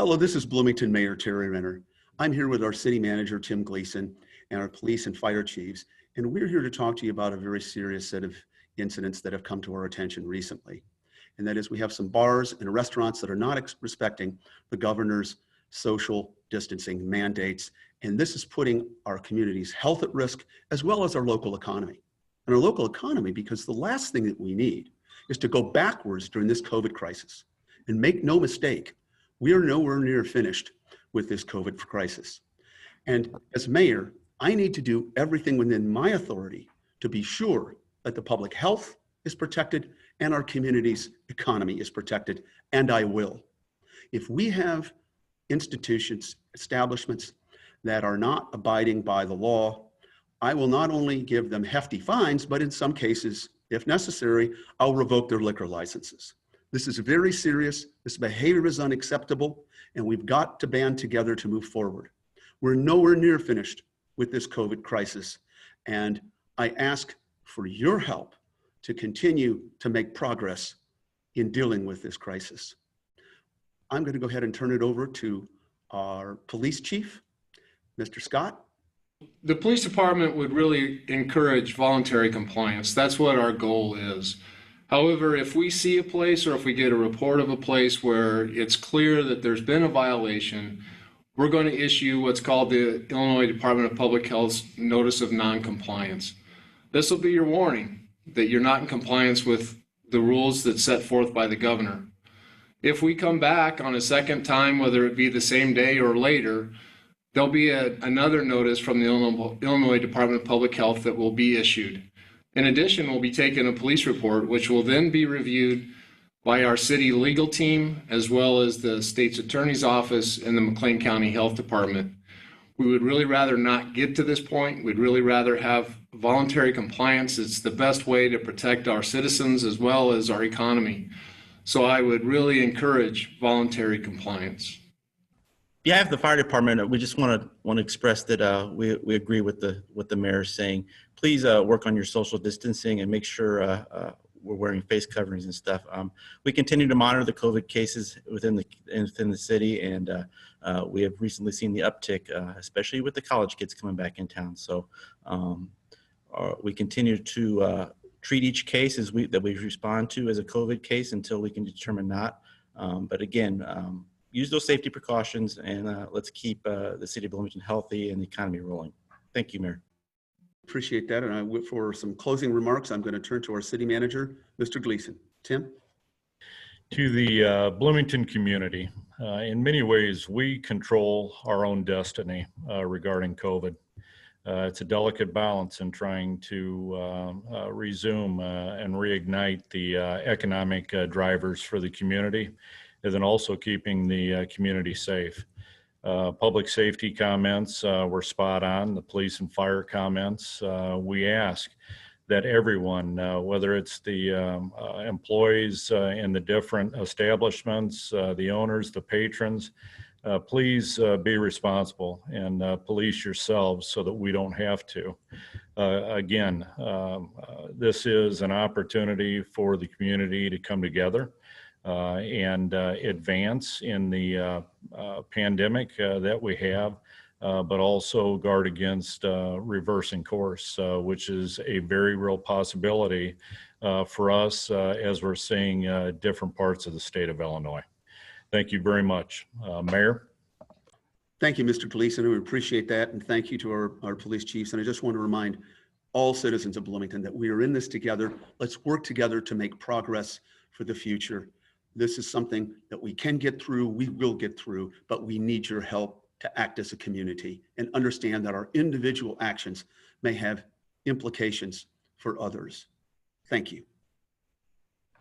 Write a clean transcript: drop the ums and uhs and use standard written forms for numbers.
Hello, this is Bloomington Mayor Terry Renner. I'm here with our city manager, Tim Gleason, and our police and fire chiefs, and we're here to talk to you about a very serious set of incidents that have come to our attention recently. And that is, we have some bars and restaurants that are not respecting the governor's social distancing mandates, and this is putting our community's health at risk, as well as our local economy. And our local economy, because the last thing that we need is to go backwards during this COVID crisis. And make no mistake, we are nowhere near finished with this COVID crisis. And as mayor, I need to do everything within my authority to be sure that the public health is protected and our community's economy is protected, and I will. If we have institutions, establishments that are not abiding by the law, I will not only give them hefty fines, but in some cases, if necessary, I'll revoke their liquor licenses. This is very serious. This behavior is unacceptable, and we've got to band together to move forward. We're nowhere near finished with this COVID crisis, and I ask for your help to continue to make progress in dealing with this crisis. I'm going to go ahead and turn it over to our police chief, Mr. Scott. The police department would really encourage voluntary compliance. That's what our goal is. However, if we see a place or if we get a report of a place where it's clear that there's been a violation, we're going to issue what's called the Illinois Department of Public Health's Notice of Non-Compliance. This will be your warning that you're not in compliance with the rules that's set forth by the governor. If we come back on a second time, whether it be the same day or later, there'll be another notice from the Illinois Department of Public Health that will be issued. In addition, we'll be taking a police report, which will then be reviewed by our city legal team, as well as the state's attorney's office and the McLean County Health Department. We would really rather not get to this point. We'd really rather have voluntary compliance. It's the best way to protect our citizens as well as our economy. So I would really encourage voluntary compliance. Yeah, I have the fire department. We just want to express that we agree with what the mayor is saying. Please work on your social distancing and make sure we're wearing face coverings and stuff. We continue to monitor the COVID cases within the city, and we have recently seen the uptick, especially with the college kids coming back in town. So we continue to treat each case that we respond to as a COVID case until we can determine not. But again, use those safety precautions, and let's keep the city of Bloomington healthy and the economy rolling. Thank you, Mayor. Appreciate that. And for some closing remarks, I'm going to turn to our city manager, Mr. Gleason. Tim? To the Bloomington community, in many ways, we control our own destiny regarding COVID. It's a delicate balance in trying to resume and reignite the economic drivers for the community, and then also keeping the community safe. Public safety comments were spot on. The police and fire comments. We ask that everyone, whether it's the employees in the different establishments, the owners, the patrons, please be responsible and police yourselves so that we don't have to. Again, this is an opportunity for the community to come together and advance in the pandemic that we have, but also guard against reversing course, which is a very real possibility for us as we're seeing different parts of the state of Illinois. Thank you very much. Mayor? Thank you, Mr. Gleason. We appreciate that. And thank you to our police chiefs. And I just want to remind all citizens of Bloomington that we are in this together. Let's work together to make progress for the future. This is something that we can get through, we will get through, but we need your help to act as a community and understand that our individual actions may have implications for others. Thank you.